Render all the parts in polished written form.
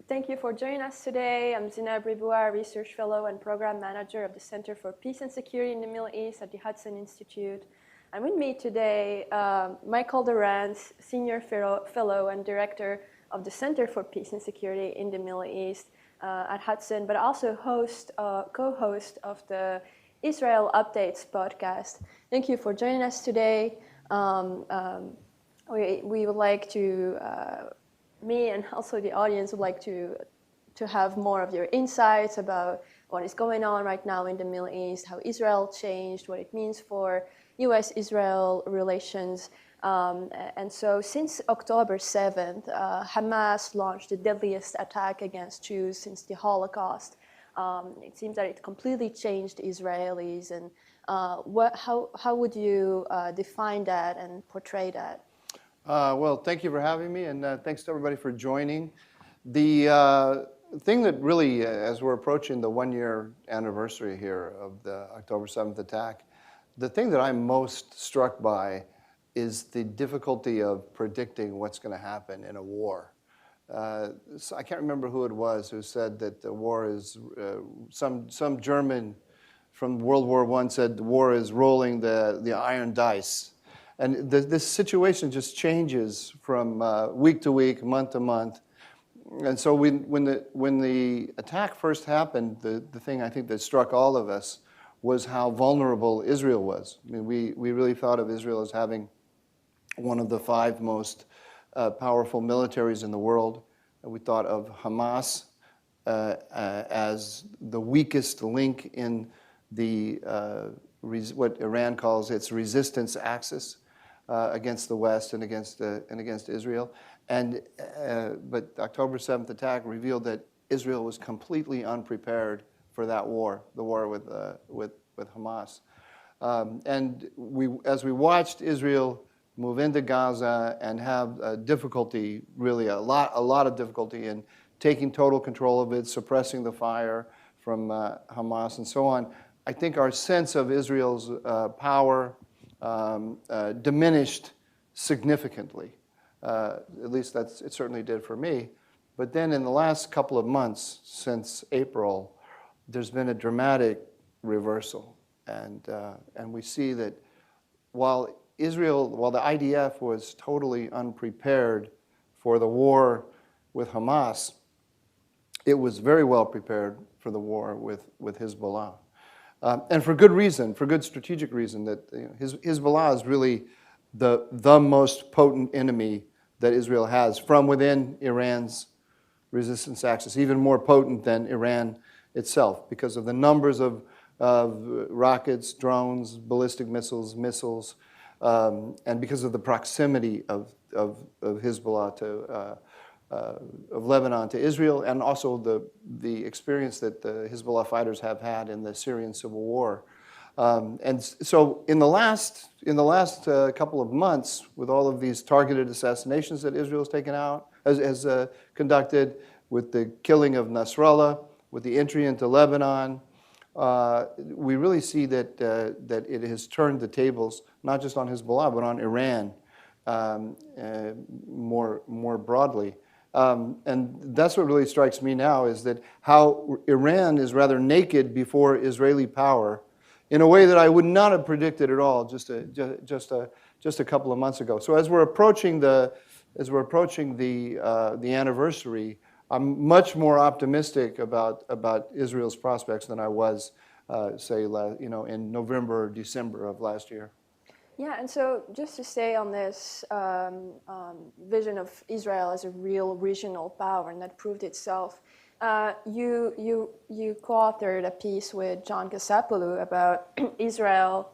Thank you for joining us today. I'm Zineb, Riboua, Research Fellow and Program Manager of the Center for Peace and Security in the Middle East at the Hudson Institute. And with me today, Michael Doran, Senior Fellow and Director of the Center for Peace and Security in the Middle East at Hudson, but also co-host of the Israel Updates podcast. Thank you for joining us today. We would like to, me and also the audience would like to have more of your insights about what is going on right now in the Middle East, how Israel changed, what it means for U.S.-Israel relations. And so since October 7th, Hamas launched the deadliest attack against Jews since the Holocaust. It seems that it completely changed Israelis. And how would you define that and portray that? Well, thank you for having me, and thanks to everybody for joining. The thing that really, as we're approaching the one-year anniversary here of the October 7th attack, the thing that I'm most struck by is the difficulty of predicting what's going to happen in a war. So I can't remember who it was who said that the war is, some German from World War I said the war is rolling the iron dice. And this situation just changes from week to week, month to month. And so when the attack first happened, the thing I think that struck all of us was how vulnerable Israel was. I mean, we really thought of Israel as having one of the 5 most powerful militaries in the world. We thought of Hamas as the weakest link in the what Iran calls its resistance axis against the West and against Israel. But the October 7th attack revealed that Israel was completely unprepared for that war, the war with Hamas. And as we watched Israel move into Gaza and have difficulty, really a lot of difficulty in taking total control of it, suppressing the fire from Hamas and so on, I think our sense of Israel's power diminished significantly. At least it certainly did for me. But then in the last couple of months, since April, there's been a dramatic reversal. And we see that while the IDF was totally unprepared for the war with Hamas, it was very well prepared for the war with Hezbollah. And for good reason, for good strategic reason, that Hezbollah is really the most potent enemy that Israel has from within Iran's resistance axis, even more potent than Iran itself because of the numbers of rockets, drones, ballistic missiles, and because of the proximity of Hezbollah of Lebanon to Israel, and also the experience that the Hezbollah fighters have had in the Syrian civil war. And so in the last couple of months, with all of these targeted assassinations that Israel has conducted, with the killing of Nasrallah, with the entry into Lebanon, we really see that it has turned the tables, not just on Hezbollah, but on Iran more broadly. And that's what really strikes me now, is that how Iran is rather naked before Israeli power in a way that I would not have predicted at all just a couple of months ago. So as we're approaching the anniversary, I'm much more optimistic about Israel's prospects than I was, say, in November or December of last year. Yeah, and so just to stay on this vision of Israel as a real regional power, and that proved itself, you co-authored a piece with John Casapoulou about Israel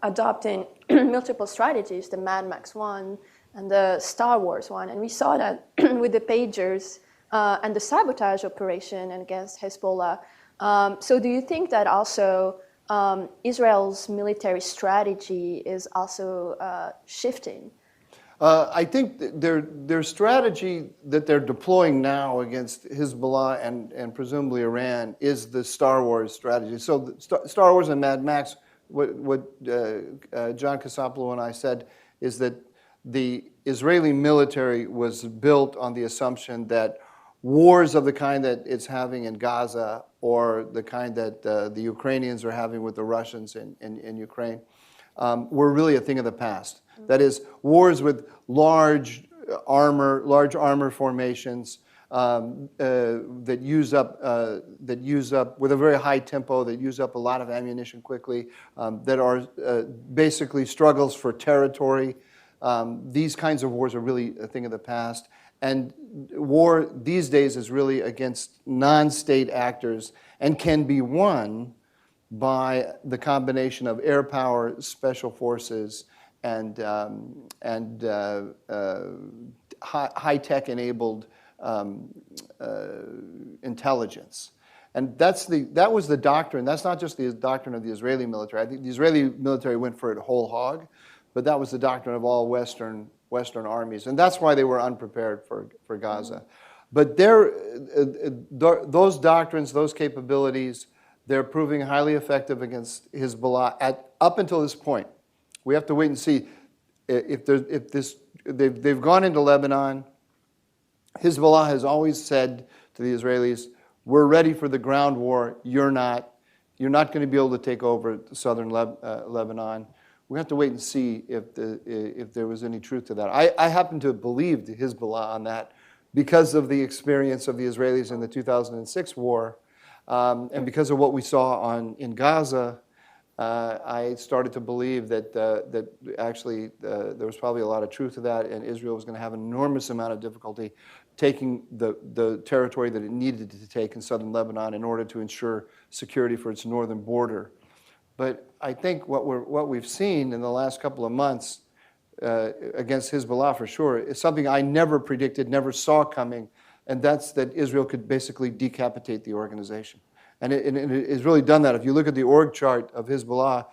adopting multiple strategies, the Mad Max one and the Star Wars one, and we saw that with the pagers and the sabotage operation against Hezbollah. So do you think that also Israel's military strategy is also shifting? I think their strategy that they're deploying now against Hezbollah and presumably Iran is the Star Wars strategy. So Star Wars and Mad Max, what John Casapoulou and I said is that the Israeli military was built on the assumption that wars of the kind that it's having in Gaza or the kind that the Ukrainians are having with the Russians in Ukraine were really a thing of the past. That is, wars with large armor formations that use up with a very high tempo, that use up a lot of ammunition quickly, that are basically struggles for territory. These kinds of wars are really a thing of the past. And war these days is really against non-state actors and can be won by the combination of air power, special forces, and high-tech enabled intelligence. And that was the doctrine. That's not just the doctrine of the Israeli military. I think the Israeli military went for it whole hog, but that was the doctrine of all Western armies. And that's why they were unprepared for Gaza. But those doctrines, those capabilities, they're proving highly effective against Hezbollah up until this point. We have to wait and see if they've gone into Lebanon. Hezbollah has always said to the Israelis, "We're ready for the ground war. You're not. You're not going to be able to take over southern Lebanon." We have to wait and see if there was any truth to that. I happen to believe Hezbollah on that because of the experience of the Israelis in the 2006 war, and because of what we saw in Gaza. I started to believe that actually there was probably a lot of truth to that, and Israel was going to have an enormous amount of difficulty taking the territory that it needed to take in southern Lebanon in order to ensure security for its northern border. But I think what we've seen in the last couple of months against Hezbollah for sure is something I never predicted, never saw coming, and that's that Israel could basically decapitate the organization. And it's really done that. If you look at the org chart of Hezbollah,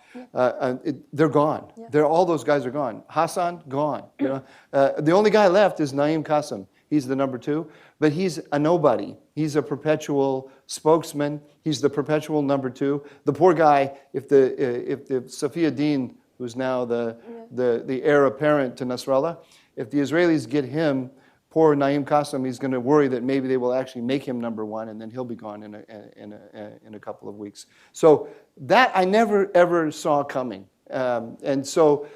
they're gone. Yeah. All those guys are gone. Hassan, gone. You know? The only guy left is Naim Qassem. He's the number 2, but he's a nobody. He's a perpetual spokesman. He's the perpetual number 2. The poor guy, if the Safi ad-Din, who's now the heir apparent to Nasrallah, if the Israelis get him, poor Naim Qassem, he's going to worry that maybe they will actually make him number 1, and then he'll be gone in a couple of weeks. So that I never ever saw coming, and so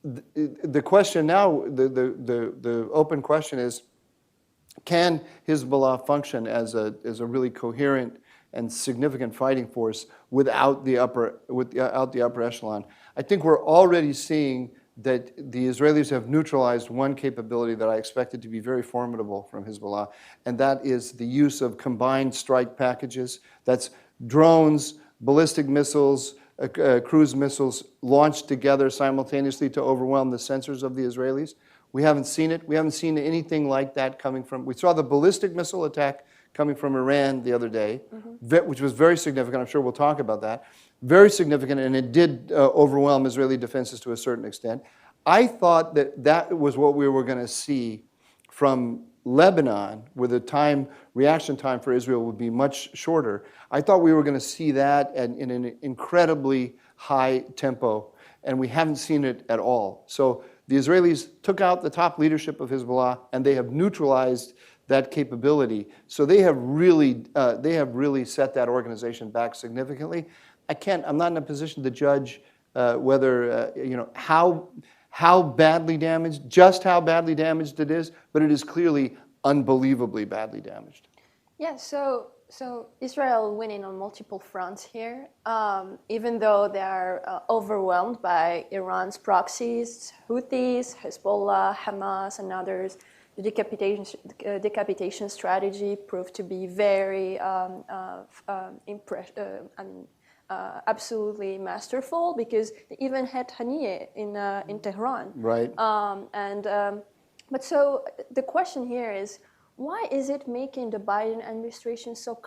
the question now, the open question is, can Hezbollah function as a really coherent and significant fighting force without the upper echelon? I think we're already seeing that the Israelis have neutralized one capability that I expected to be very formidable from Hezbollah, and that is the use of combined strike packages. That's drones, ballistic missiles, cruise missiles launched together simultaneously to overwhelm the sensors of the Israelis. We haven't seen it. We haven't seen anything like that coming from. We saw the ballistic missile attack coming from Iran the other day, which was very significant. I'm sure we'll talk about that. Very significant, and it did overwhelm Israeli defenses to a certain extent. I thought that was what we were going to see from Lebanon, where the reaction time for Israel would be much shorter. I thought we were going to see that in an incredibly high tempo, and we haven't seen it at all. So the Israelis took out the top leadership of Hezbollah, and they have neutralized that capability. So they have really set that organization back significantly. I'm not in a position to judge whether how badly damaged, just how badly damaged it is, but it is clearly unbelievably badly damaged. Yeah. So Israel winning on multiple fronts here, even though they are overwhelmed by Iran's proxies, Houthis, Hezbollah, Hamas, and others. The decapitation strategy proved to be very absolutely masterful, because they even had Haniyeh in Tehran. Right. But so the question here is, why is it making the Biden administration so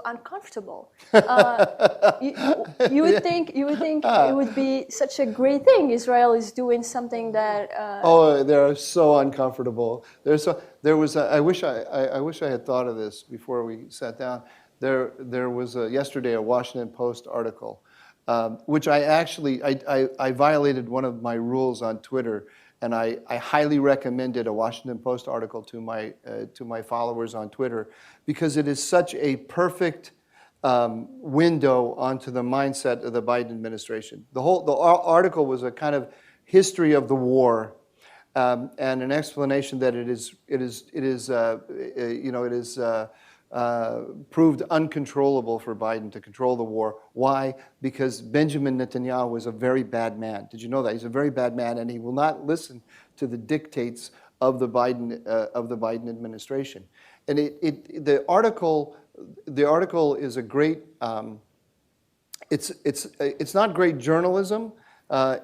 uncomfortable? You would think it would be such a great thing. Israel is doing something that. They're so uncomfortable. I wish I had thought of this before we sat down. There was yesterday a Washington Post article, which I violated one of my rules on Twitter, and I highly recommended a Washington Post article to my followers on Twitter because it is such a perfect window onto the mindset of the Biden administration. The article was a kind of history of the war and an explanation that it is proved uncontrollable for Biden to control the war. Why? Because Benjamin Netanyahu is a very bad man. Did you know that? He's a very bad man, and he will not listen to the dictates of the Biden administration. And the article is a great. It's not great journalism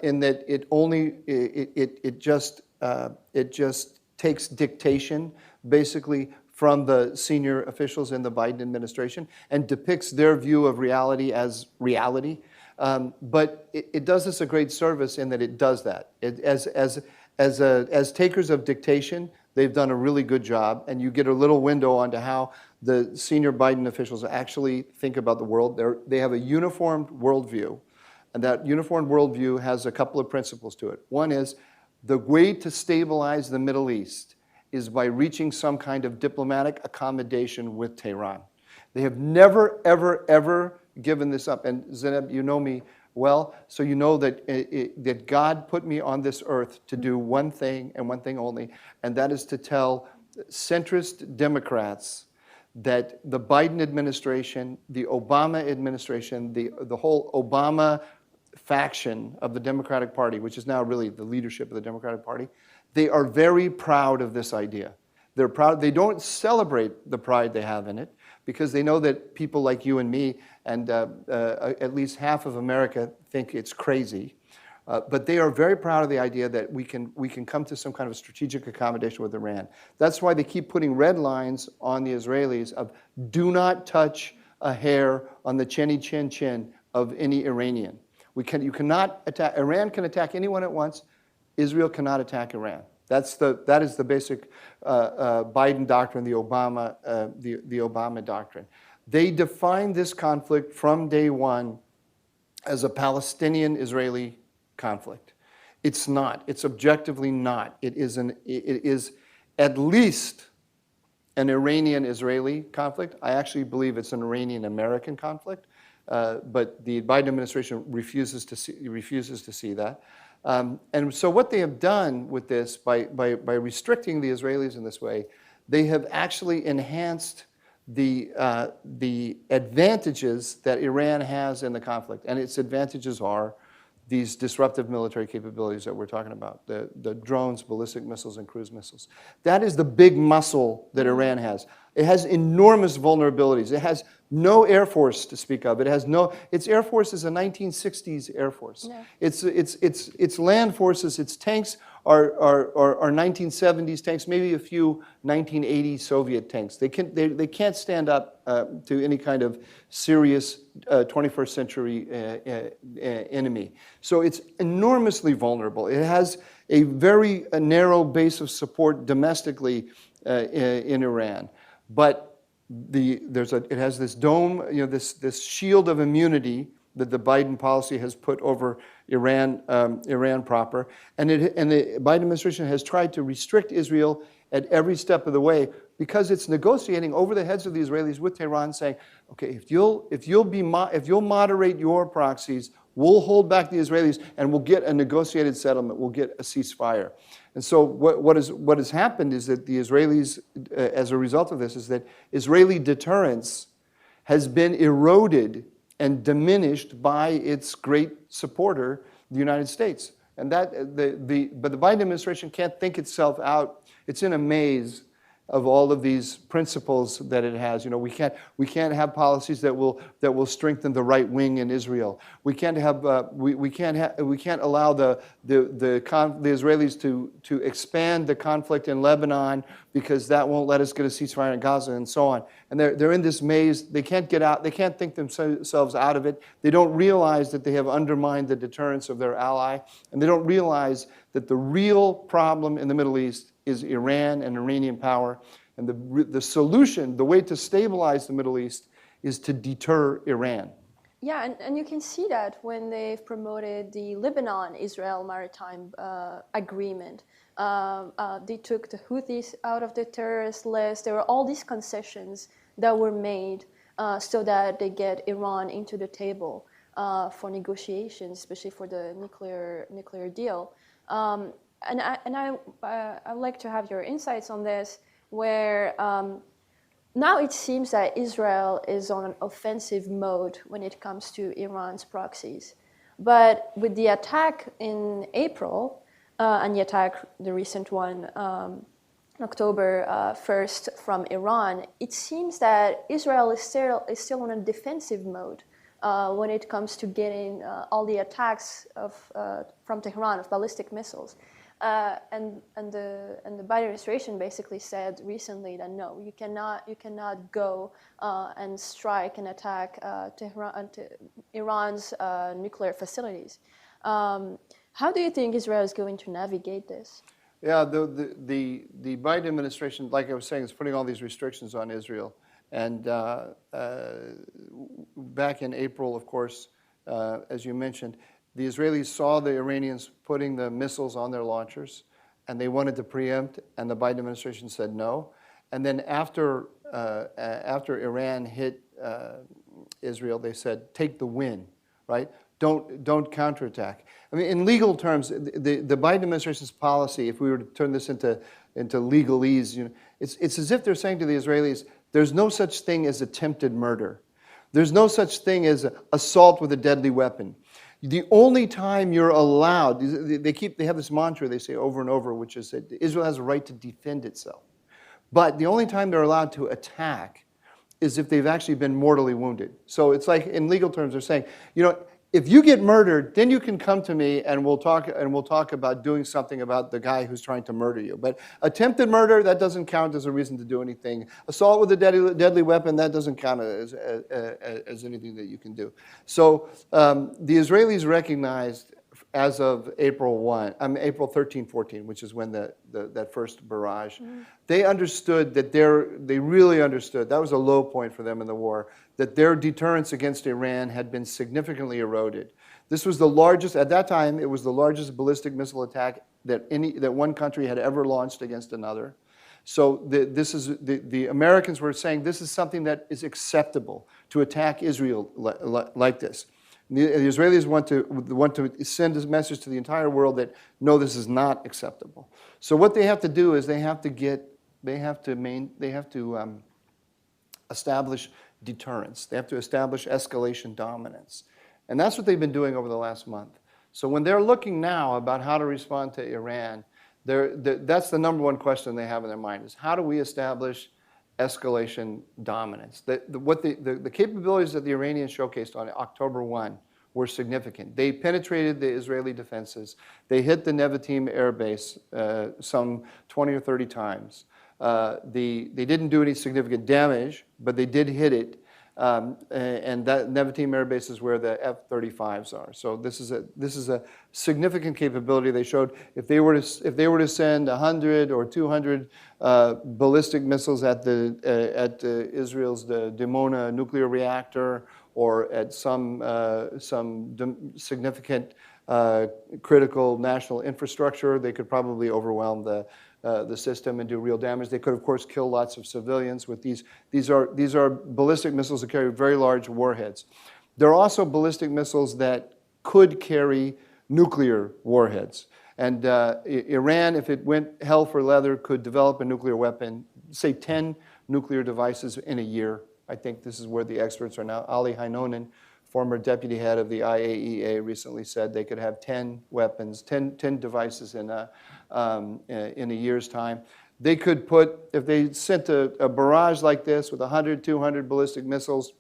in that it just takes dictation basically from the senior officials in the Biden administration and depicts their view of reality as reality. But it does us a great service in that it does that. As takers of dictation, they've done a really good job, and you get a little window onto how the senior Biden officials actually think about the world. They have a uniformed worldview, and that uniformed worldview has a couple of principles to it. One is the way to stabilize the Middle East is by reaching some kind of diplomatic accommodation with Tehran. They have never, ever, ever given this up. And Zineb, you know me well, so you know that God put me on this earth to do one thing and one thing only, and that is to tell centrist Democrats that the Biden administration, the Obama administration, the whole Obama faction of the Democratic Party, which is now really the leadership of the Democratic Party, they are very proud of this idea. They're proud. They don't celebrate the pride they have in it because they know that people like you and me and at least half of America think it's crazy. But they are very proud of the idea that we can come to some kind of strategic accommodation with Iran. That's why they keep putting red lines on the Israelis of do not touch a hair on the chinny chin chin of any Iranian. You cannot attack. Iran can attack anyone at once. Israel cannot attack Iran. That is the basic Biden doctrine, the Obama doctrine. They defined this conflict from day one as a Palestinian-Israeli conflict. It's not. It's objectively not. It is at least an Iranian-Israeli conflict. I actually believe it's an Iranian-American conflict, but the Biden administration refuses to see that. And so what they have done with this, by restricting the Israelis in this way, they have actually enhanced the advantages that Iran has in the conflict. And its advantages are these disruptive military capabilities that we're talking about, the drones, ballistic missiles, and cruise missiles. That is the big muscle that Iran has. It has enormous vulnerabilities. It has no air force to speak of. Its air force is a 1960s air force. Yeah. Its land forces, its tanks are 1970s tanks, maybe a few 1980s Soviet tanks. They can't stand up to any kind of serious 21st century enemy. So it's enormously vulnerable. It has a very narrow base of support domestically in Iran, but it has this dome, this shield of immunity that the Biden policy has put over Iran proper, and the Biden administration has tried to restrict Israel at every step of the way because it's negotiating over the heads of the Israelis with Tehran, saying, okay, if you'll moderate your proxies, we'll hold back the Israelis and we'll get a negotiated settlement. We'll get a ceasefire. And so what has happened is that the Israelis, as a result of this, is that Israeli deterrence has been eroded and diminished by its great supporter, the United States. And but the Biden administration can't think itself out. It's in a maze of all of these principles that it has. We can't have policies that will strengthen the right wing in Israel. We can't allow the Israelis to expand the conflict in Lebanon because that won't let us get a ceasefire in Gaza and so on. And they're in this maze. They can't get out. They can't think themselves out of it. They don't realize that they have undermined the deterrence of their ally, and they don't realize that the real problem in the Middle East is Iran and Iranian power. And the solution, the way to stabilize the Middle East, is to deter Iran. Yeah, and you can see that when they've promoted the Lebanon-Israel maritime agreement. They took the Houthis out of the terrorist list. There were all these concessions that were made so that they get Iran into the table for negotiations, especially for the nuclear deal. I'd like to have your insights on this, where now it seems that Israel is on an offensive mode when it comes to Iran's proxies. But with the attack in April, and the recent one, October 1st from Iran, it seems that Israel is still on a defensive mode when it comes to getting all the attacks from Tehran of ballistic missiles. And the Biden administration basically said recently that no, you cannot go and strike and attack Iran's nuclear facilities. How do you think Israel is going to navigate this? Yeah, the Biden administration, like I was saying, is putting all these restrictions on Israel. And back in April, of course, as you mentioned, the Israelis saw the Iranians putting the missiles on their launchers, and they wanted to preempt, and the Biden administration said no. And then after Iran hit Israel, they said, take the win, right? Don't counterattack. I mean, in legal terms, the Biden administration's policy, if we were to turn this into legalese, it's as if they're saying to the Israelis, there's no such thing as attempted murder. There's no such thing as assault with a deadly weapon. The only time you're allowed, they have this mantra they say over and over, which is that Israel has a right to defend itself. But the only time they're allowed to attack is if they've actually been mortally wounded. So it's like in legal terms, they're saying, if you get murdered, then you can come to me and we'll talk about doing something about the guy who's trying to murder you. But attempted murder, that doesn't count as a reason to do anything. Assault with a deadly weapon, that doesn't count as anything that you can do. So the Israelis recognized as of April 13, 14, which is when that first barrage, they understood that they really understood, that was a low point for them in the war, that their deterrence against Iran had been significantly eroded. This was the largest, at that time, it was the largest ballistic missile attack that one country had ever launched against another. So the Americans were saying this is something that is acceptable to attack Israel like this. The Israelis want to send this message to the entire world that no, this is not acceptable. So what they have to do is they have to establish deterrence. They have to establish escalation dominance, and that's what they've been doing over the last month. So when they're looking now about how to respond to Iran, that's the number one question they have in their mind: is how do we establish escalation dominance? The capabilities that the Iranians showcased on October 1 were significant. They penetrated the Israeli defenses. They hit the Nevatim air base some 20 or 30 times. They didn't do any significant damage, but they did hit it. And that Nevatim air base is where the F-35s are. So this is a significant capability they showed. If they were to send 100 or 200 ballistic missiles at Israel's Dimona nuclear reactor, or at some significant critical national infrastructure, they could probably overwhelm the system and do real damage. They could, of course, kill lots of civilians with these. These are ballistic missiles that carry very large warheads. There are also ballistic missiles that could carry nuclear warheads. And Iran, if it went hell for leather, could develop a nuclear weapon, say 10 nuclear devices in a year. I think this is where the experts are now. Ali Hainonen, former deputy head of the IAEA, recently said they could have 10 weapons, 10 devices in a year's time. They could put, if they sent a barrage like this with 100, 200 ballistic missiles,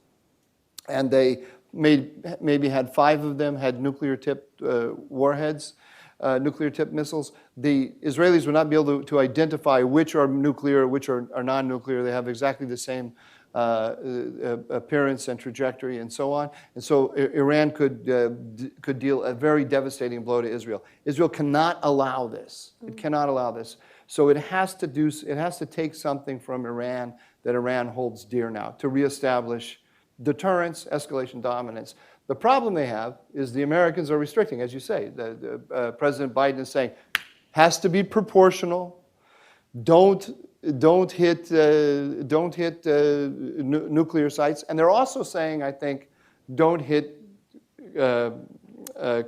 and they maybe had 5 of them had nuclear-tipped warheads, nuclear-tipped missiles, the Israelis would not be able to identify which are nuclear, which are non-nuclear. They have exactly the same appearance and trajectory and so on. And so Iran could deal a very devastating blow to Israel. Israel cannot allow this. It cannot allow this. So it has to take something from Iran that Iran holds dear now to reestablish deterrence, escalation, dominance. The problem they have is the Americans are restricting, as you say. President Biden is saying, has to be proportional. Don't hit nuclear sites, and they're also saying, I think, don't hit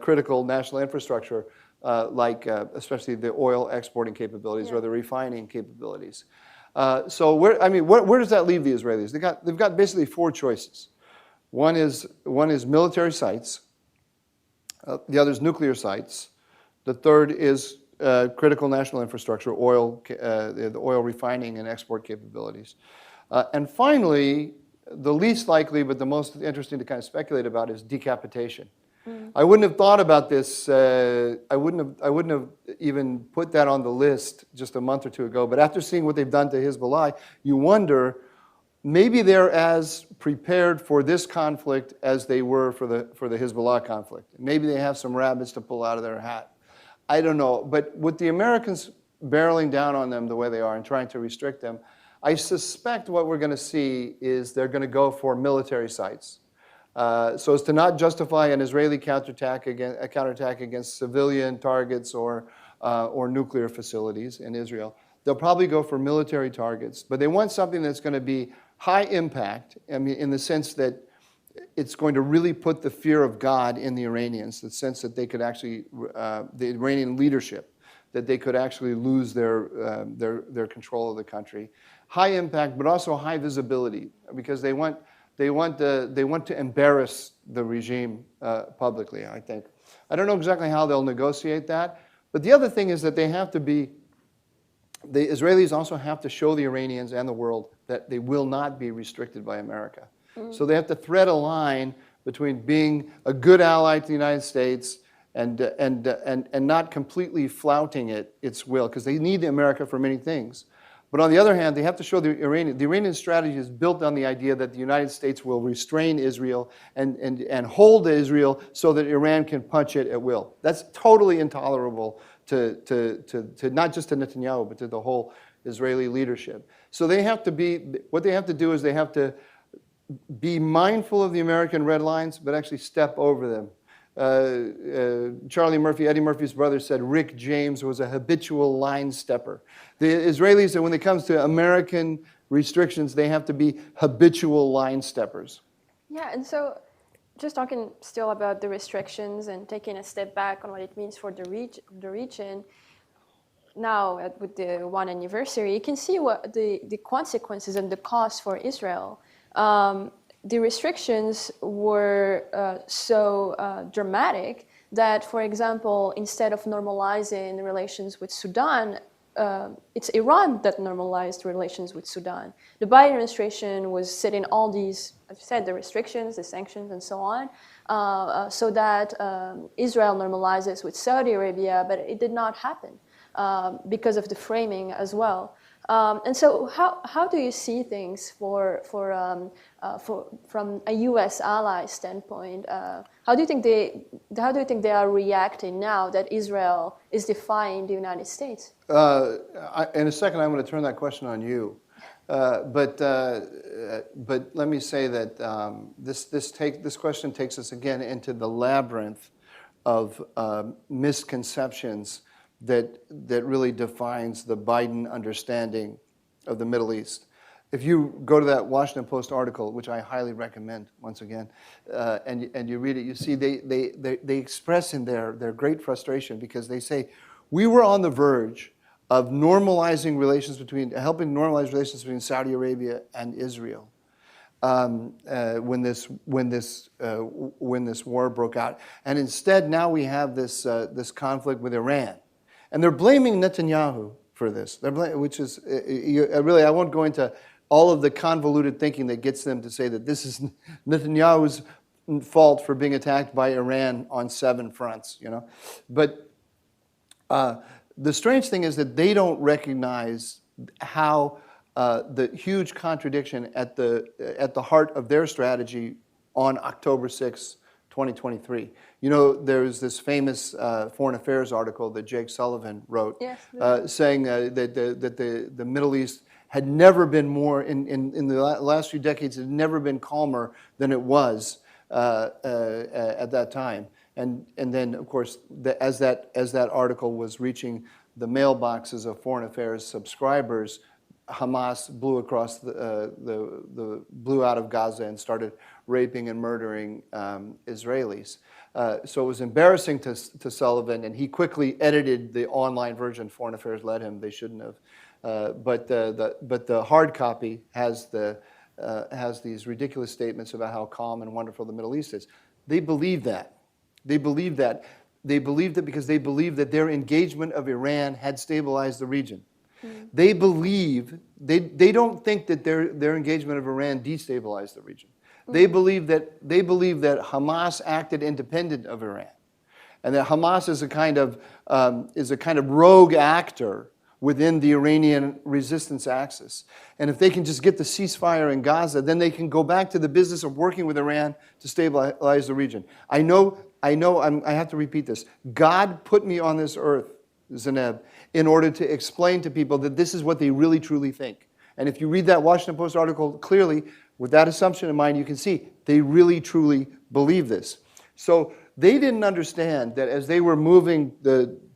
critical national infrastructure, like especially the oil exporting capabilities or the refining capabilities. So where does that leave the Israelis? They've got basically four choices. One is military sites. The other is nuclear sites. The third is critical national infrastructure, the oil refining and export capabilities. And finally, the least likely but the most interesting to kind of speculate about is decapitation. I wouldn't have thought about this. I wouldn't have even put that on the list just a month or two ago. But after seeing what they've done to Hezbollah, you wonder maybe they're as prepared for this conflict as they were for the Hezbollah conflict. Maybe they have some rabbits to pull out of their hat. I don't know. But with the Americans barreling down on them the way they are and trying to restrict them, I suspect what we're going to see is they're going to go for military sites. So as to not justify an Israeli counterattack against civilian targets or nuclear facilities in Israel, they'll probably go for military targets. But they want something that's going to be high impact, I mean, in the sense that it's going to really put the fear of God in the Iranians, the sense that they could actually, the Iranian leadership, that they could actually lose their control of the country. High impact, but also high visibility, because they want to embarrass the regime publicly, I think. I don't know exactly how they'll negotiate that, but the other thing is that the Israelis also have to show the Iranians and the world that they will not be restricted by America. So they have to thread a line between being a good ally to the United States and not completely flouting its will, because they need America for many things. But on the other hand, they have to show the Iranian strategy is built on the idea that the United States will restrain Israel and hold Israel so that Iran can punch it at will. That's totally intolerable to not just to Netanyahu, but to the whole Israeli leadership. So what they have to do is they have to be mindful of the American red lines, but actually step over them. Charlie Murphy, Eddie Murphy's brother, said Rick James was a habitual line stepper. The Israelis, when it comes to American restrictions, they have to be habitual line steppers. Yeah, and so just talking still about the restrictions and taking a step back on what it means for the region, now with the 1 anniversary, you can see what the consequences and the cost for Israel. The restrictions were so dramatic that, for example, instead of normalizing relations with Sudan, it's Iran that normalized relations with Sudan. The Biden administration was setting all these, as you said, the restrictions, the sanctions, and so on, so that Israel normalizes with Saudi Arabia, but it did not happen because of the framing as well. And so, how do you see things from a U.S. ally standpoint? How do you think they are reacting now that Israel is defying the United States? In a second, I'm going to turn that question on you. But let me say that this question takes us again into the labyrinth of misconceptions that really defines the Biden understanding of the Middle East. If you go to that Washington Post article, which I highly recommend once again, and you read it, you see they express in there their great frustration, because they say, we were on the verge of helping normalize relations between Saudi Arabia and Israel when this war broke out, and instead now we have this conflict with Iran. And they're blaming Netanyahu for this, which is really, I won't go into all of the convoluted thinking that gets them to say that this is Netanyahu's fault for being attacked by Iran on 7 fronts, But the strange thing is that they don't recognize how the huge contradiction at the heart of their strategy on October 6th, 2023. There's this famous Foreign Affairs article that Jake Sullivan wrote, saying that the Middle East had never been more, in the last few decades, had never been calmer than it was at that time. And then, of course, as that article was reaching the mailboxes of Foreign Affairs subscribers, Hamas blew across blew out of Gaza and started raping and murdering Israelis. So it was embarrassing to Sullivan, and he quickly edited the online version. Foreign Affairs let him; they shouldn't have. But the hard copy has these ridiculous statements about how calm and wonderful the Middle East is. They believe that. They believed it because they believed that their engagement of Iran had stabilized the region. Mm. They don't think that their engagement of Iran destabilized the region. Mm. They believe that Hamas acted independent of Iran, and that Hamas is a kind of rogue actor within the Iranian resistance axis. And if they can just get the ceasefire in Gaza, then they can go back to the business of working with Iran to stabilize the region. I have to repeat this. God put me on this earth, Zineb, in order to explain to people that this is what they really truly think. And if you read that Washington Post article clearly, with that assumption in mind, you can see they really truly believe this. So they didn't understand that as they were moving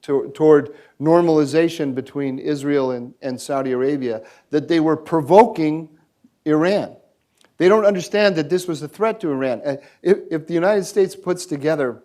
toward normalization between Israel and Saudi Arabia, that they were provoking Iran. They don't understand that this was a threat to Iran. If the United States puts together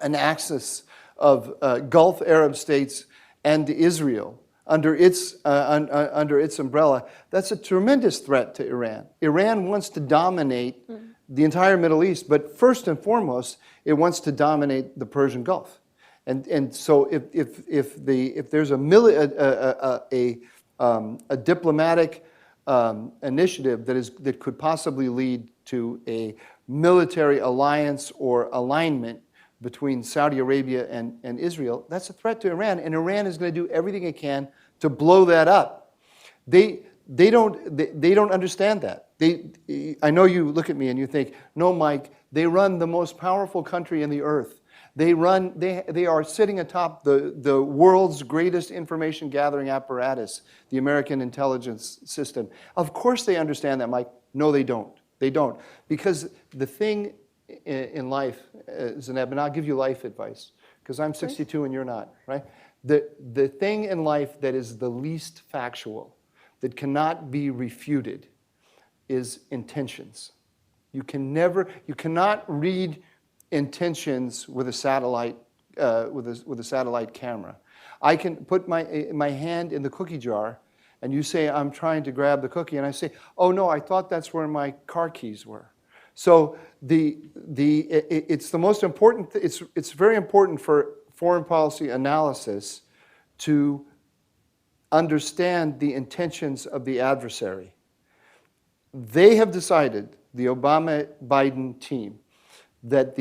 an axis of Gulf Arab states and Israel under its umbrella, that's a tremendous threat to Iran. Iran wants to dominate the entire Middle East, but first and foremost, it wants to dominate the Persian Gulf. And so if there's a diplomatic initiative that could possibly lead to a military alliance or alignment between Saudi Arabia and Israel, that's a threat to Iran, and Iran is going to do everything it can to blow that up. They don't understand that. I know you look at me and you think, no, Mike, they run the most powerful country in the earth. They are sitting atop the world's greatest information gathering apparatus, the American intelligence system. Of course they understand that, Mike. No, they don't. They don't. Because the thing in life, Zineb, and I'll give you life advice, because I'm 62 and you're not, right? The thing in life that is the least factual, that cannot be refuted, is intentions. You cannot read intentions with a satellite camera. I can put my hand in the cookie jar, and you say I'm trying to grab the cookie, and I say, oh no, I thought that's where my car keys were. So it's the most important. It's very important for foreign policy analysis to understand the intentions of the adversary. They have decided, the Obama-Biden team, that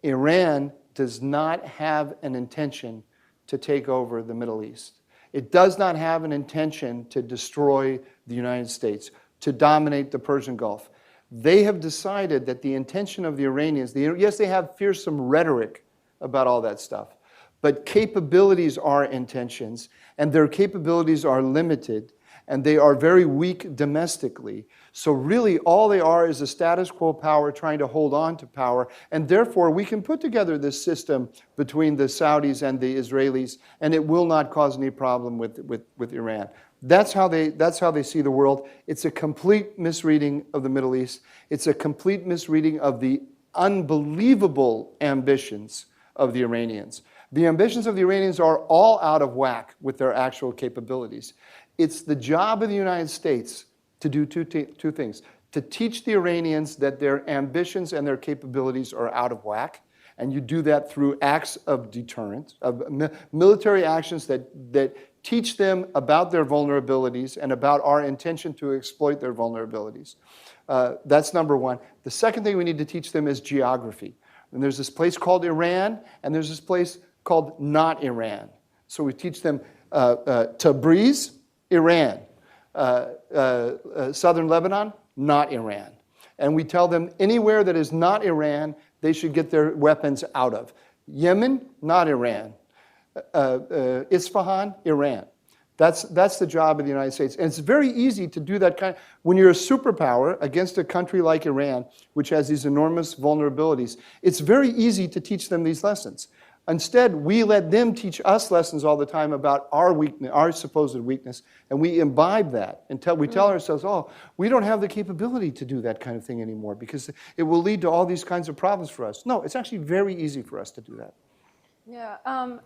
Iran does not have an intention to take over the Middle East. It does not have an intention to destroy the United States, to dominate the Persian Gulf. They have decided that the intention of the Iranians, yes, they have fearsome rhetoric about all that stuff, but capabilities are intentions, and their capabilities are limited, and they are very weak domestically. So really all they are is a status quo power trying to hold on to power, and therefore we can put together this system between the Saudis and the Israelis, and it will not cause any problem with Iran. That's how they see the world. It's a complete misreading of the Middle East. It's a complete misreading of the unbelievable ambitions of the Iranians. The ambitions of the Iranians are all out of whack with their actual capabilities. It's the job of the United States to do two things: to teach the Iranians that their ambitions and their capabilities are out of whack, and you do that through acts of deterrence, of military actions that teach them about their vulnerabilities and about our intention to exploit their vulnerabilities. That's number one. The second thing we need to teach them is geography. And there's this place called Iran, and there's this place called not Iran. So we teach them Tabriz, Iran. Southern Lebanon, not Iran. And we tell them anywhere that is not Iran, they should get their weapons out of. Yemen, not Iran. Isfahan, Iran. That's the job of the United States. And it's very easy to do that when you're a superpower against a country like Iran, which has these enormous vulnerabilities, it's very easy to teach them these lessons. Instead, we let them teach us lessons all the time about our weakness, our supposed weakness, and we imbibe that until we tell ourselves, oh, we don't have the capability to do that kind of thing anymore because it will lead to all these kinds of problems for us. No, it's actually very easy for us to do that. Yeah,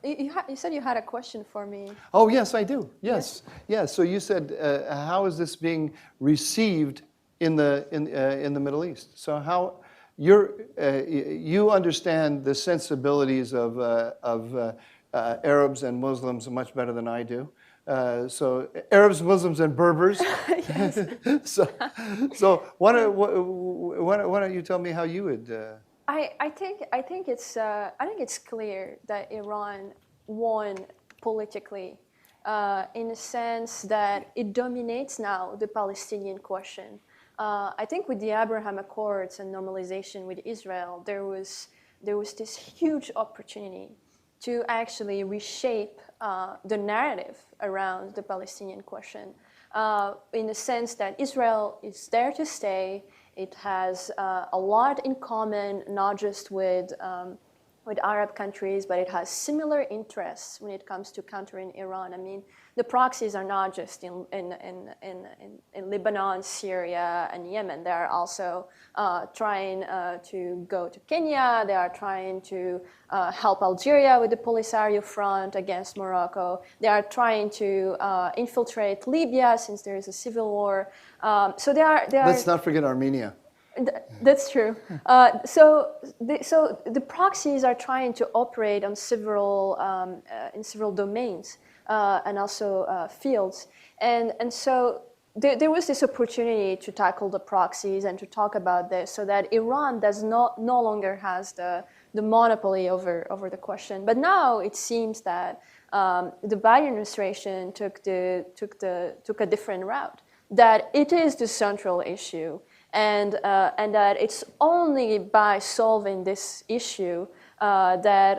you said you had a question for me. Oh, yes, I do. Yes. Yeah, so you said, how is this being received in the Middle East? So how... you understand the sensibilities of Arabs and Muslims much better than I do. So Arabs, Muslims, and Berbers. so why don't you tell me how you would? I think it's clear that Iran won politically, in the sense that it dominates now the Palestinian question. I think with the Abraham Accords and normalization with Israel, there was this huge opportunity to actually reshape the narrative around the Palestinian question, in the sense that Israel is there to stay. It has a lot in common, not just with Arab countries, but it has similar interests when it comes to countering Iran. I mean, the proxies are not just in Lebanon, Syria, and Yemen. They are also trying to go to Kenya. They are trying to help Algeria with the Polisario Front against Morocco. They are trying to infiltrate Libya since there is a civil war. So they are. Let's not forget Armenia. That's true. So the proxies are trying to operate on in several domains and also fields, and so there was this opportunity to tackle the proxies and to talk about this, so that Iran no longer has the monopoly over the question. But now it seems that the Biden administration took a different route. That it is the central issue. And that it's only by solving this issue that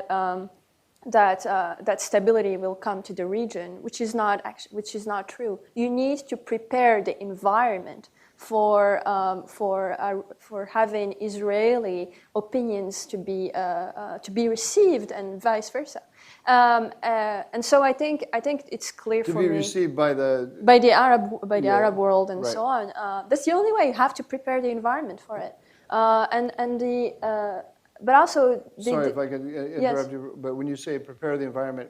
stability will come to the region, which is not true. You need to prepare the environment for having Israeli opinions to be received, and vice versa. And so I think it's clear for me. To be received by the Arab world and so on. That's the only way. You have to prepare the environment for it. But also. Sorry if I could interrupt you, but when you say prepare the environment,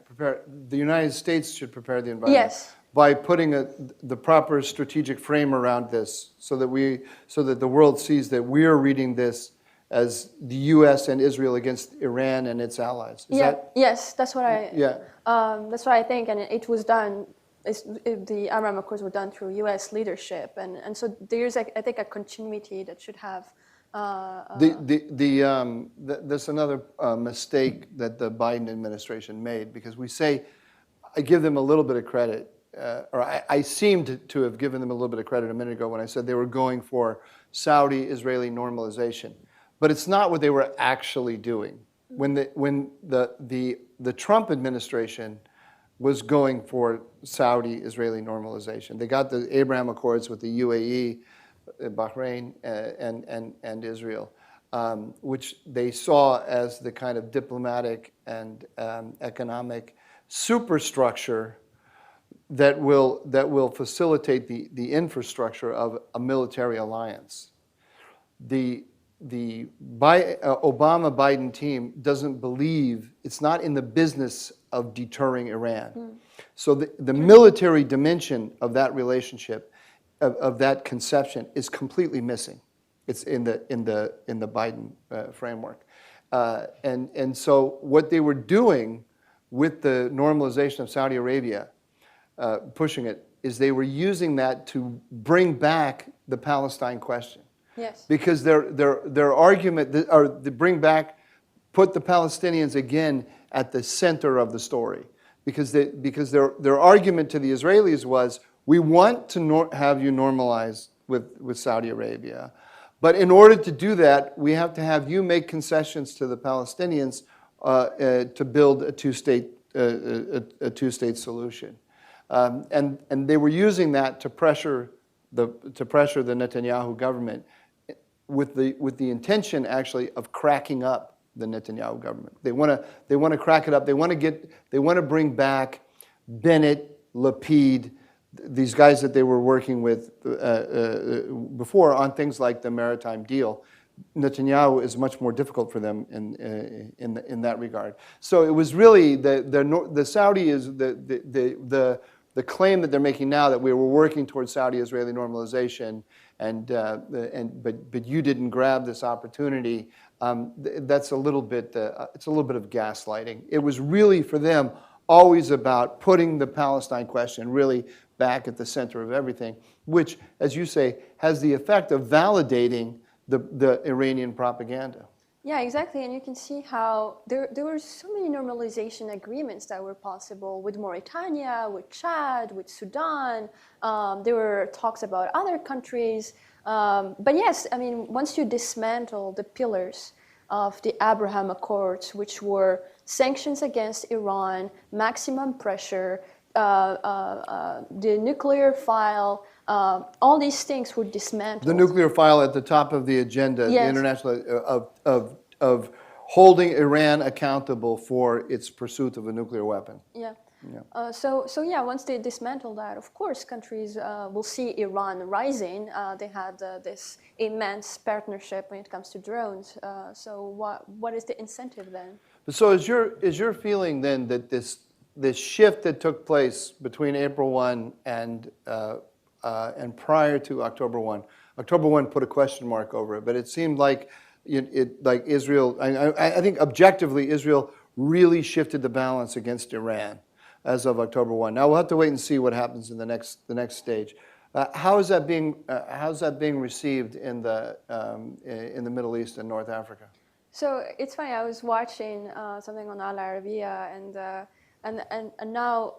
the United States should prepare the environment. Yes. By putting the proper strategic frame around this, so that the world sees that we are reading this as the U.S. and Israel against Iran and its allies. Yes, that's what I think, and it was done. The Abraham Accords were done through U.S. leadership, and so there's, I think, a continuity that should have. There's another mistake that the Biden administration made, because I give them a little bit of credit. Or I seemed to have given them a little bit of credit a minute ago when I said they were going for Saudi-Israeli normalization. But it's not what they were actually doing. When the Trump administration was going for Saudi-Israeli normalization, they got the Abraham Accords with the UAE, Bahrain, and Israel, which they saw as the kind of diplomatic and economic superstructure that will facilitate the infrastructure of a military alliance. The Obama-Biden team doesn't believe, it's not in the business of deterring Iran. So the military dimension of that relationship, of that conception, is completely missing. It's in the Biden framework, and so what they were doing with the normalization of Saudi Arabia, pushing it, is they were using that to bring back the Palestine question. Yes. Because their argument, or to put the Palestinians again at the center of the story. Because their argument to the Israelis was, we want to have you normalize with Saudi Arabia, but in order to do that, we have to have you make concessions to the Palestinians to build a two-state solution. And they were using that to pressure the Netanyahu government with the intention actually of cracking up the Netanyahu government. They want to crack it up. They want to bring back Bennett, Lapid, these guys that they were working with before on things like the maritime deal. Netanyahu is much more difficult for them in that regard. So it was really the Saudi is the claim that they're making now that we were working towards Saudi-Israeli normalization, but you didn't grab this opportunity. That's a little bit it's a little bit of gaslighting. It was really for them always about putting the Palestine question really back at the center of everything, which, as you say, has the effect of validating the Iranian propaganda. Yeah, exactly. And you can see how there were so many normalization agreements that were possible with Mauritania, with Chad, with Sudan. There were talks about other countries. But yes, I mean, once you dismantle the pillars of the Abraham Accords, which were sanctions against Iran, maximum pressure, the nuclear file, all these things were dismantled. The nuclear file at the top of the agenda, yes. The international of holding Iran accountable for its pursuit of a nuclear weapon. Yeah. So yeah, once they dismantle that, of course, countries will see Iran rising. They had this immense partnership when it comes to drones. So what is the incentive then? So is your feeling then that this shift that took place between April 1 and prior to October 1, October 1 put a question mark over it, but it seemed like like Israel, I think objectively Israel really shifted the balance against Iran as of October 1. Now we'll have to wait and see what happens in the next stage. How is that being received in the Middle East and North Africa? So it's funny. I was watching something on Al Arabiya, and now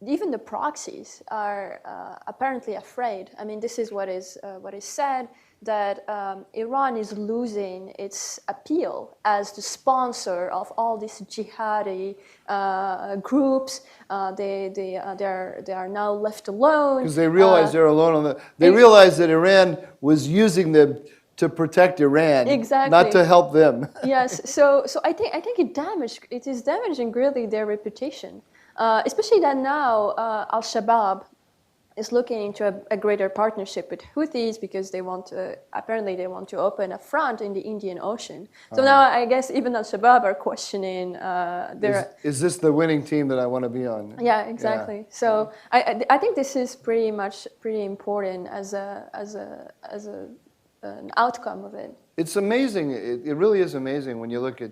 even the proxies are apparently afraid. I mean, this is what is said, that Iran is losing its appeal as the sponsor of all these jihadi groups. They are now left alone because they realize they're alone They realize that Iran was using them to protect Iran, exactly. Not to help them. Yes. So I think it is damaging really their reputation, especially that now Al-Shabaab is looking into a greater partnership with Houthis because they want to open a front in the Indian Ocean. So now I guess even Al-Shabaab are questioning their. Is this the winning team that I want to be on? Yeah, exactly. Yeah. So I think this is pretty important as an outcome of it. It's amazing. It really is amazing when you look at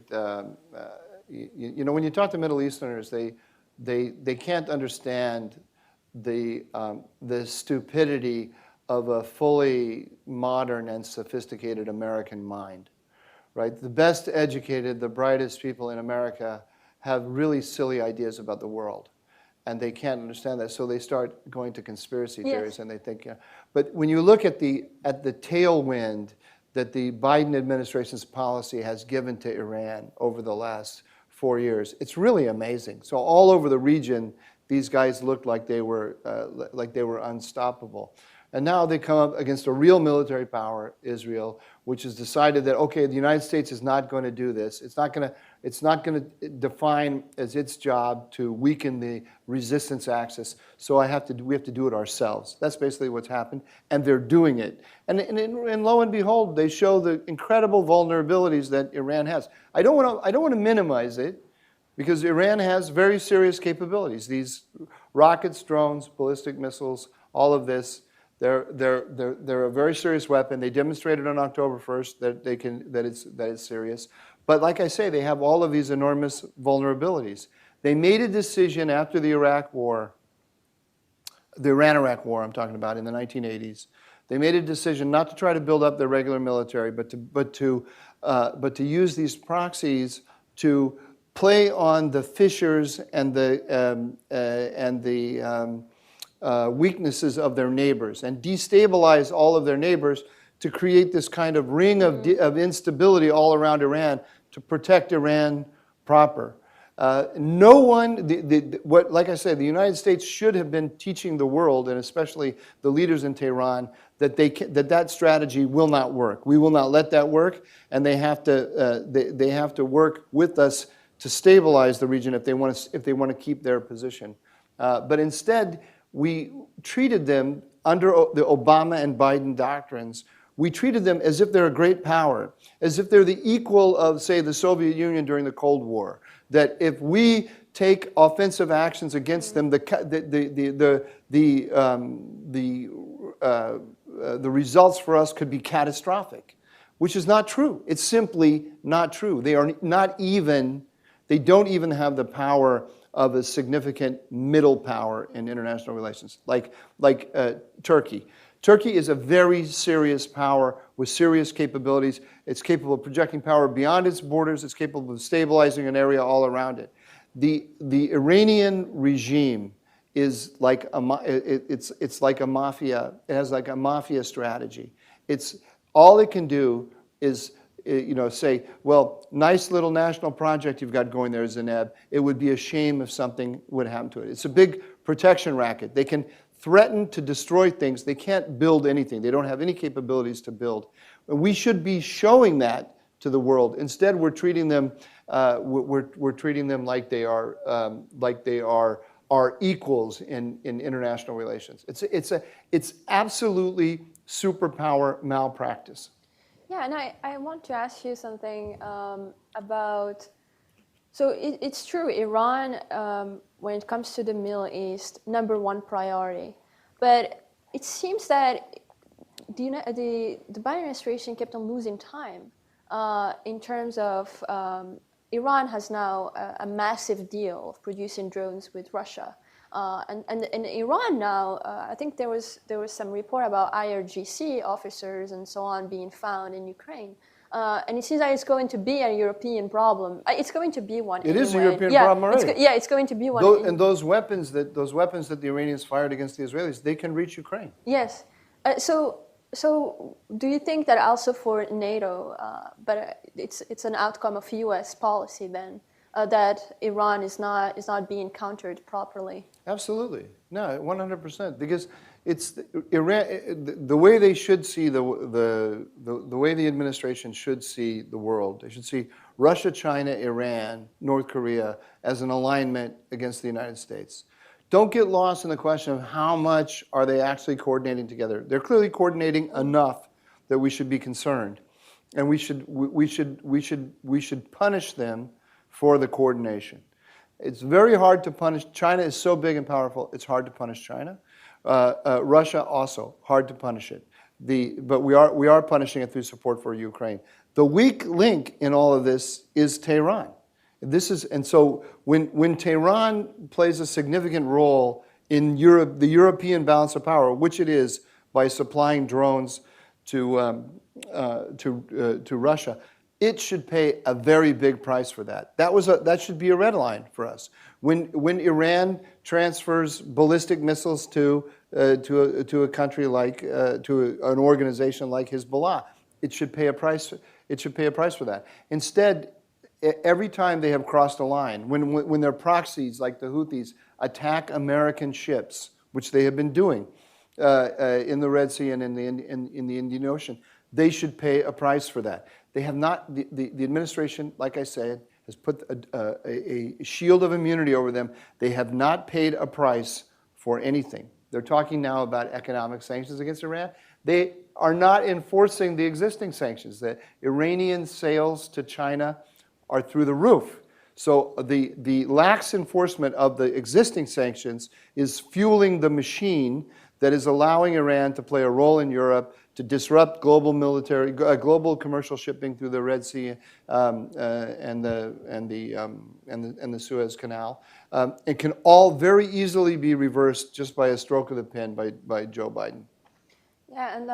when you talk to Middle Easterners, they can't understand the stupidity of a fully modern and sophisticated American mind, right? The best educated, the brightest people in America have really silly ideas about the world, and they can't understand that, so they start going to conspiracy theories, yes. And they think, but when you look at the tailwind that the Biden administration's policy has given to Iran over the last 4 years, it's really amazing. So all over the region, these guys looked like they were unstoppable. And now they come up against a real military power, Israel, which has decided that, okay, the United States is not going to do this. It's not going to define as its job to weaken the resistance axis. So we have to do it ourselves. That's basically what's happened, and they're doing it. And lo and behold, they show the incredible vulnerabilities that Iran has. I don't want to minimize it, because Iran has very serious capabilities. These rockets, drones, ballistic missiles, all of this. They're a very serious weapon. They demonstrated on October 1st that it's serious. But like I say, they have all of these enormous vulnerabilities. They made a decision after the Iran-Iraq War I'm talking about in the 1980s. They made a decision not to try to build up their regular military, but to use these proxies to play on the fissures and the weaknesses of their neighbors and destabilize all of their neighbors to create this kind of ring of instability all around Iran to protect Iran proper. No one, like I said, the United States should have been teaching the world, and especially the leaders in Tehran, that that strategy will not work. We will not let that work, and they have to work with us to stabilize the region if they want to keep their position. But instead, we treated them under the Obama and Biden doctrines. We treated them as if they're a great power, as if they're the equal of, say, the Soviet Union during the Cold War. That if we take offensive actions against them, the results for us could be catastrophic, which is not true. It's simply not true. They don't even have the power of a significant middle power in international relations, like Turkey. Turkey is a very serious power with serious capabilities. It's capable of projecting power beyond its borders. It's capable of stabilizing an area all around it. The Iranian regime is like it's like a mafia. It has like a mafia strategy. It's all it can do is say, well, nice little national project you've got going there, Zineb. It would be a shame if something would happen to it. It's a big protection racket. They can threaten to destroy things. They can't build anything. They don't have any capabilities to build. We should be showing that to the world. Instead, we're treating them like they are our equals in international relations. It's absolutely superpower malpractice. Yeah, and I want to ask you something about. So it's true, Iran, when it comes to the Middle East, #1 priority. But it seems that the Biden administration kept on losing time in terms of Iran has now a massive deal of producing drones with Russia. And Iran now, I think there was some report about IRGC officers and so on being found in Ukraine. And it seems like it's going to be a European problem. It's going to be one. It is a European problem already. It's going to be one. And those weapons that the Iranians fired against the Israelis, they can reach Ukraine. Yes. So do you think that also for NATO, but it's an outcome of U.S. policy then, that Iran is not being countered properly? Absolutely. No, 100%. Because it's Iran. The way they should see the way the administration should see the world. They should see Russia, China, Iran, North Korea as an alignment against the United States. Don't get lost in the question of how much are they actually coordinating together. They're clearly coordinating enough that we should be concerned, and we should punish them for the coordination. It's very hard to punish. China is so big and powerful, it's hard to punish China. Russia also, hard to punish it. But we are punishing it through support for Ukraine. The weak link in all of this is Tehran. So when Tehran plays a significant role in Europe, the European balance of power, which it is by supplying drones to Russia, it should pay a very big price for that. That should be a red line for us. When Iran transfers ballistic missiles to a country like to an organization like Hezbollah, it should pay a price. It should pay a price for that. Instead, every time they have crossed a line, when their proxies like the Houthis attack American ships, which they have been doing in the Red Sea and in the Indian Ocean, they should pay a price for that. They have not. The administration, like I said, has put a shield of immunity over them. They have not paid a price for anything. They're talking now about economic sanctions against Iran. They are not enforcing the existing sanctions. The Iranian sales to China are through the roof. So the lax enforcement of the existing sanctions is fueling the machine that is allowing Iran to play a role in Europe, to disrupt global commercial shipping through the Red Sea and the Suez Canal. It can all very easily be reversed just by a stroke of the pen by Joe Biden. Yeah, and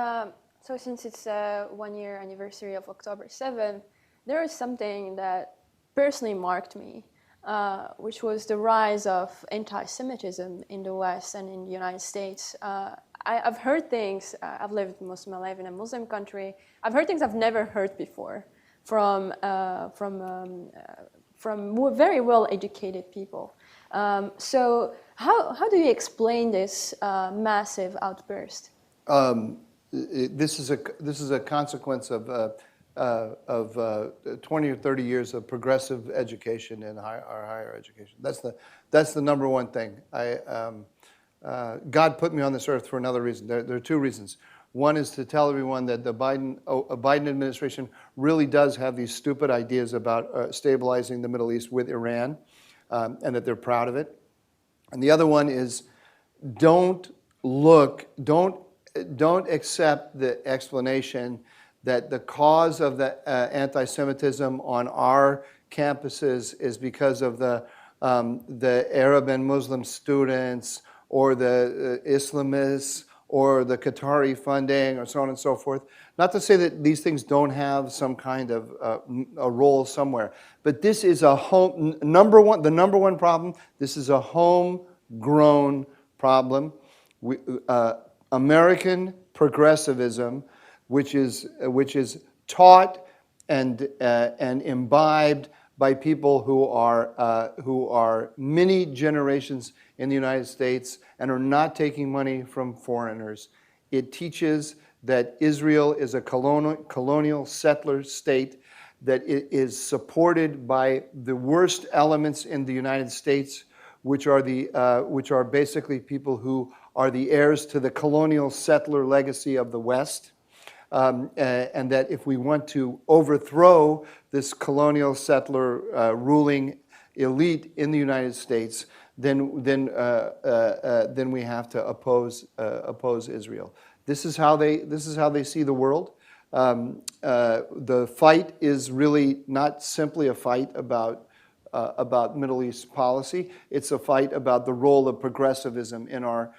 so since it's a 1-year anniversary of October 7th, there is something that personally marked me, which was the rise of anti-Semitism in the West and in the United States. I've heard things, I've lived most of my life in a Muslim country, I've heard things I've never heard before from from very well-educated people. So how do you explain this massive outburst? This is a consequence of 20 or 30 years of progressive education and our higher education. That's the number one thing. God put me on this earth for another reason. There are two reasons. One is to tell everyone that the Biden administration really does have these stupid ideas about stabilizing the Middle East with Iran, and that they're proud of it. And the other one is don't accept the explanation that the cause of the anti-Semitism on our campuses is because of the Arab and Muslim students or the Islamists or the Qatari funding or so on and so forth. Not to say that these things don't have some kind of a role somewhere, but this is a the number one problem. This is a homegrown problem. American progressivism, which is taught and imbibed by people who are many generations in the United States and are not taking money from foreigners. It teaches that Israel is a colonial settler state, that it is supported by the worst elements in the United States, which are basically people who are the heirs to the colonial settler legacy of the West. And that if we want to overthrow this colonial settler ruling elite in the United States, then we have to oppose Israel. This is how they see the world. The fight is really not simply a fight about Middle East policy. It's a fight about the role of progressivism in our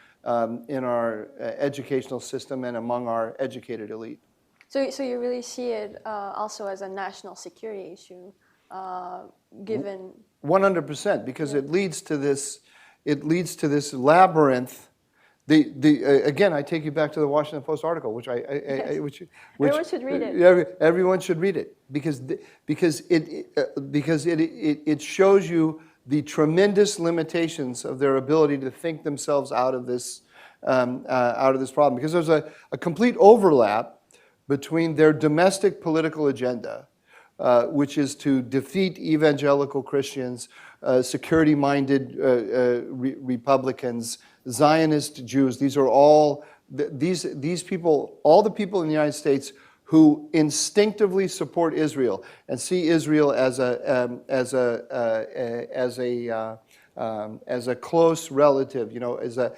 educational system and among our educated elite. So you really see it also as a national security issue, given 100%, because it leads to this labyrinth. Again, I take you back to the Washington Post article, which everyone should read it. Everyone should read it because it shows you the tremendous limitations of their ability to think themselves out of this problem. Because there's a complete overlap between their domestic political agenda, which is to defeat evangelical Christians, security-minded Republicans, Zionist Jews. These are all these people, all the people in the United States who instinctively support Israel and see Israel as a close relative, you know, as a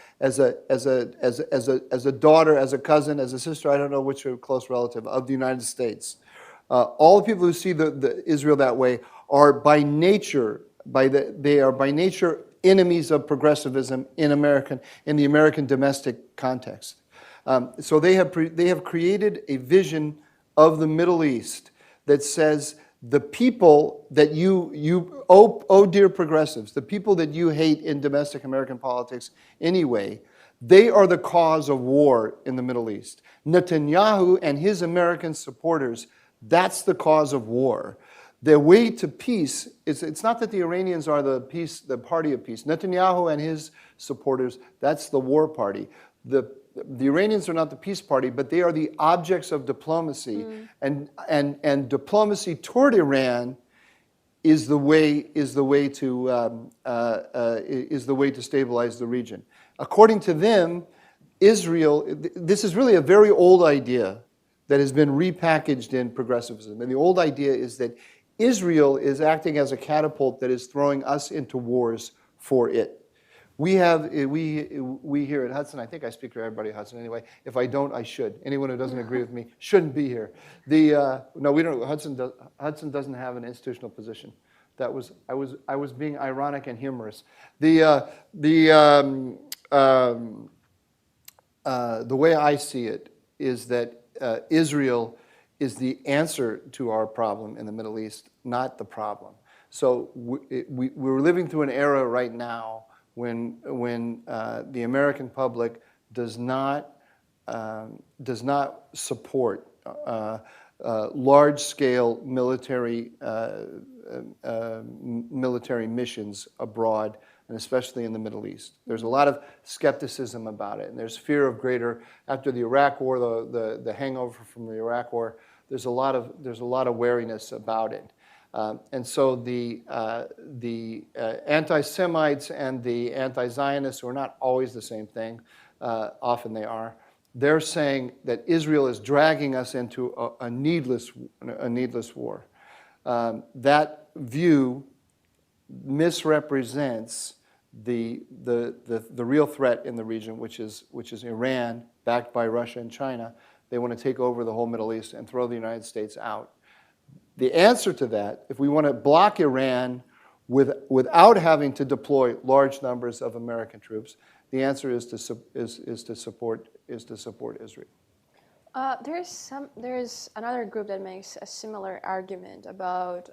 daughter, as a cousin, as a sister. I don't know which are close relative of the United States. All the people who see the Israel that way are by nature enemies of progressivism in the American domestic context. So they have created a vision of the Middle East that says the people that oh dear progressives, the people that you hate in domestic American politics anyway, they are the cause of war in the Middle East. Netanyahu and his American supporters, that's the cause of war. The way to peace it's not that the Iranians are the party of peace. Netanyahu and his supporters, that's the war party. The Iranians are not the peace party, but they are the objects of diplomacy, and diplomacy toward Iran is the way to stabilize the region. According to them, Israel. This is really a very old idea that has been repackaged in progressivism, and the old idea is that Israel is acting as a catapult that is throwing us into wars for it. We here at Hudson, I think I speak for everybody at Hudson anyway. If I don't, I should. Anyone who doesn't agree with me shouldn't be here. No, we don't. Hudson doesn't have an institutional position. I was being ironic and humorous. The way I see it is that Israel is the answer to our problem in the Middle East, not the problem. So we're living through an era right now when the American public does not support large-scale military military missions abroad, and especially in the Middle East. There's a lot of skepticism about it, and there's fear of greater, after the Iraq War, the hangover from the Iraq War, there's a lot of wariness about it. And so the anti-Semites and the anti-Zionists, who are not always the same thing, often they are, they're saying that Israel is dragging us into a needless war. That view misrepresents the real threat in the region, which is Iran, backed by Russia and China. They want to take over the whole Middle East and throw the United States out. The answer to that, if we want to block Iran without having to deploy large numbers of American troops, the answer is to support Israel. There's another group that makes a similar argument about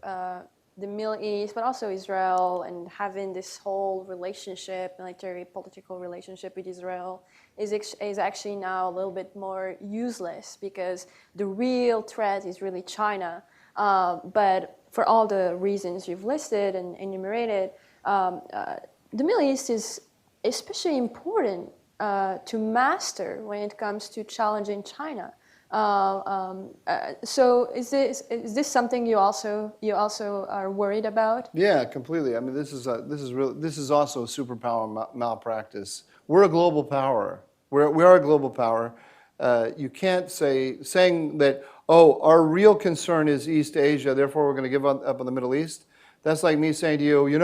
the Middle East, but also Israel, and having this whole relationship, military, political relationship with Israel, is actually now a little bit more useless because the real threat is really China. But for all the reasons you've listed and enumerated, the Middle East is especially important to master when it comes to challenging China. So is this something you also are worried about? Yeah, completely. I mean, this is also superpower malpractice. We're a global power. We are a global power. You can't saying that, oh, our real concern is East Asia, therefore we're going to give up on the Middle East. That's like me saying to you, you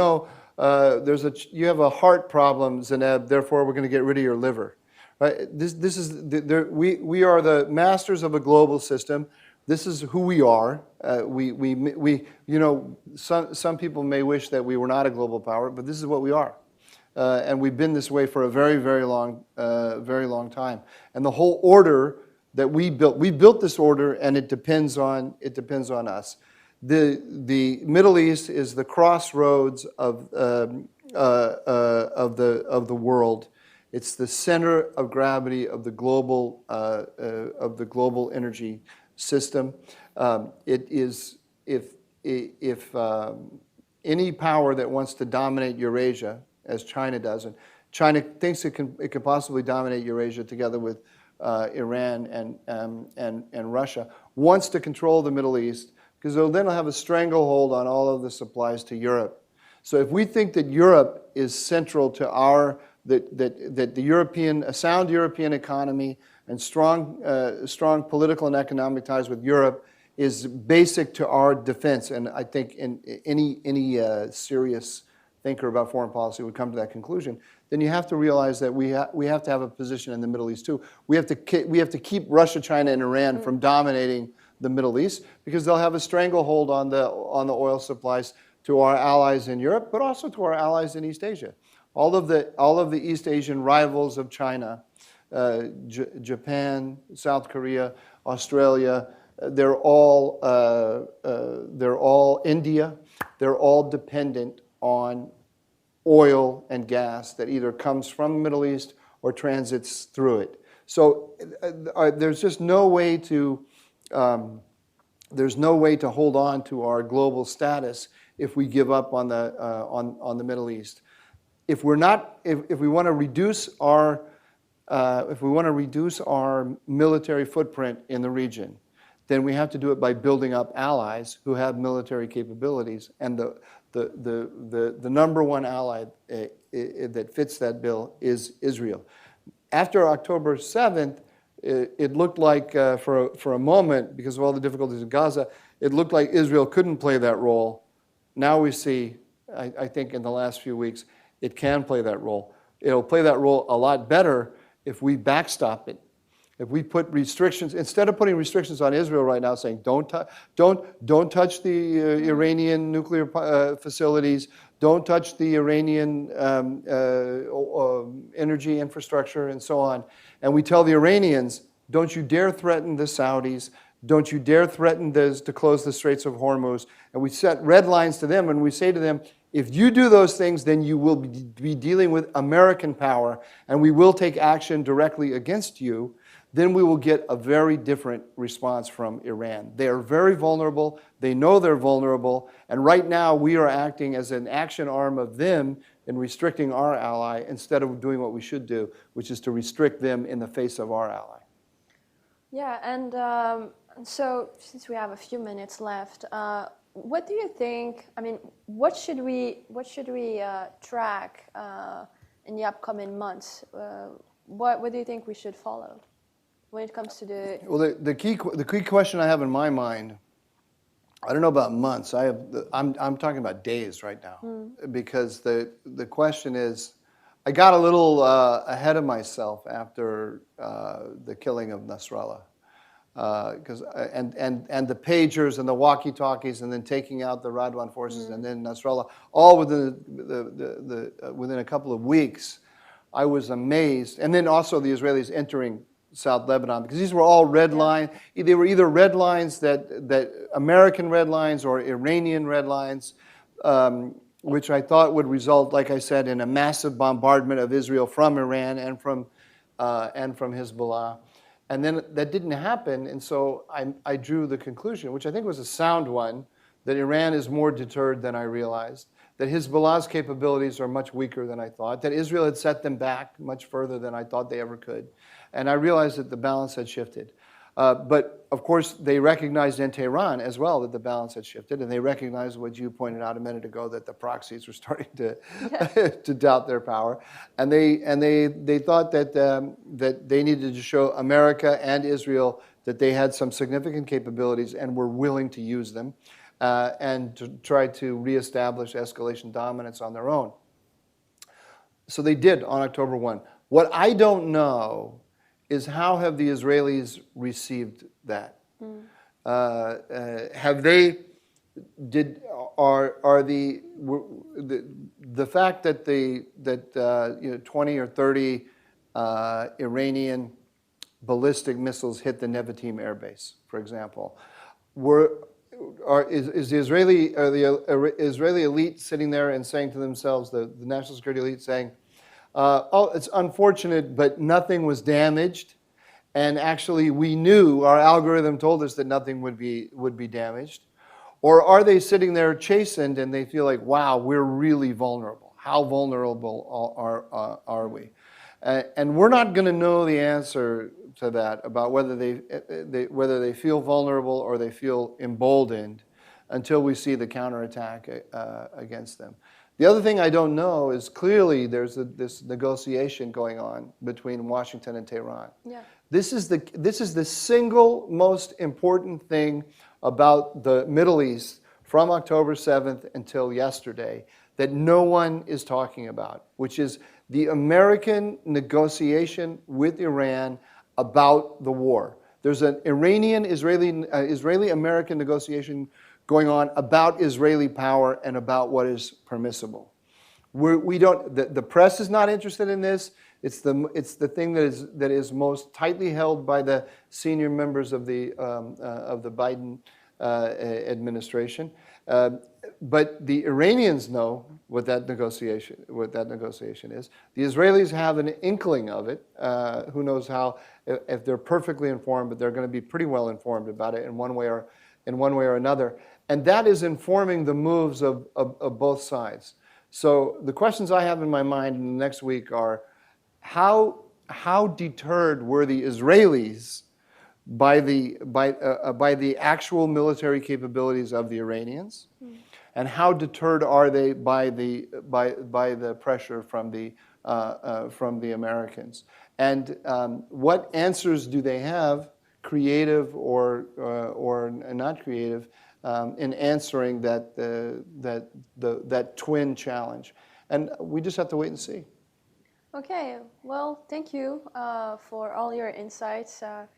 have a heart problem, Zineb, therefore we're going to get rid of your liver. Right? We are the masters of a global system. This is who we are. Some people may wish that we were not a global power, but this is what we are. And we've been this way for a very, very long time. And the whole order that we built this order, and it depends on us. The Middle East is the crossroads of the world. It's the center of gravity of the global energy system. It is if any power that wants to dominate Eurasia, as China does, and China thinks it could possibly dominate Eurasia together with Iran and Russia, wants to control the Middle East, because then they'll have a stranglehold on all of the supplies to Europe. So if we think that Europe is central to a sound European economy and strong political and economic ties with Europe is basic to our defense, and I think any serious thinker about foreign policy would come to that conclusion, then you have to realize that we have to have a position in the Middle East too. We have to keep Russia, China, and Iran from dominating the Middle East, because they'll have a stranglehold on the oil supplies to our allies in Europe, but also to our allies in East Asia. All of the East Asian rivals of China, Japan, South Korea, Australia, they're all India. They're all dependent on oil and gas that either comes from the Middle East or transits through it. So there's just no way to hold on to our global status if we give up on the Middle East. If we want to reduce our military footprint in the region, then we have to do it by building up allies who have military capabilities. And the number one ally that fits that bill is Israel. After October 7th, it looked like for a moment, because of all the difficulties in Gaza, it looked like Israel couldn't play that role. Now we see, I think in the last few weeks, it can play that role. It'll play that role a lot better if we backstop it. If we put restrictions, instead of putting restrictions on Israel right now, saying don't touch the Iranian nuclear facilities, don't touch the Iranian energy infrastructure, and so on, and we tell the Iranians, don't you dare threaten the Saudis, don't you dare threaten to close the Straits of Hormuz, and we set red lines to them, and we say to them, if you do those things, then you will be dealing with American power, and we will take action directly against you. then we will get a very different response from Iran. They are very vulnerable. They know they're vulnerable. And right now, we are acting as an action arm of them in restricting our ally instead of doing what we should do, which is to restrict them in the face of our ally. Yeah, and so since we have a few minutes left, what do you think? I mean, what should we track in the upcoming months? What do you think we should follow when it comes to the? Well, the key question I have in my mind, I don't know about months. I'm talking about days right now, because the question is, I got a little ahead of myself after the killing of Nasrallah, and the pagers and the walkie-talkies, and then taking out the Radwan forces, and then Nasrallah, all within a couple of weeks. I was amazed, and then also the Israelis entering South Lebanon, because these were all red lines. They were either red lines that American red lines or Iranian red lines, which I thought would result, like I said, in a massive bombardment of Israel from Iran and from Hezbollah. And then that didn't happen, and so I drew the conclusion, which I think was a sound one, that Iran is more deterred than I realized, that Hezbollah's capabilities are much weaker than I thought, that Israel had set them back much further than I thought they ever could. And I realized that the balance had shifted. But of course, they recognized in Tehran as well that the balance had shifted, and they recognized what you pointed out a minute ago, that the proxies were starting to to doubt their power, and they thought that that they needed to show America and Israel that they had some significant capabilities and were willing to use them, and to try to reestablish escalation dominance on their own. So they did on October 1. What I don't know is how have the Israelis received that? Have they? Are the fact that 20 or 30 Iranian ballistic missils hit the Nevatim air base, for example, is the Israeli elite sitting there and saying to themselves, the national security elite saying, oh, it's unfortunate, but nothing was damaged, and actually we knew, our algorithm told us that nothing would be damaged? Or are they sitting there chastened and they feel like, wow, we're really vulnerable? How vulnerable are we? And we're not going to know the answer to that about whether they feel vulnerable or they feel emboldened until we see the counterattack against them. The other thing I don't know is clearly there's this negotiation going on between Washington and Tehran. Yeah. This is the single most important thing about the Middle East from October 7th until yesterday that no one is talking about, which is the American negotiation with Iran about the war. There's an Israeli-American negotiation going on about Israeli power and about what is permissible. The press is not interested in this. It's the thing that is most tightly held by the senior members of the Biden administration. But the Iranians know what that negotiation is. The Israelis have an inkling of it. Who knows how? If they're perfectly informed, but they're going to be pretty well informed about it in one way or another. And that is informing the moves of both sides. So the questions I have in my mind in the next week are, how deterred were the Israelis by the actual military capabilities of the Iranians, and how deterred are they by the pressure from the Americans, and what answers do they have, creative or not creative, in answering that twin challenge? And we just have to wait and see. Okay, well, thank you for all your insights. Thank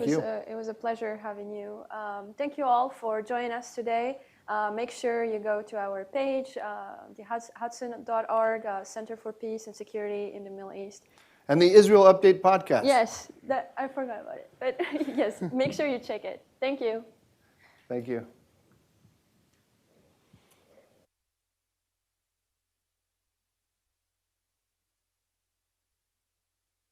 you. It was a pleasure having you. Thank you all for joining us today. Make sure you go to our page, the Hudson.org, Center for Peace and Security in the Middle East. And the Israel Update podcast. Yes, I forgot about it. But yes, make sure you check it. Thank you. Thank you.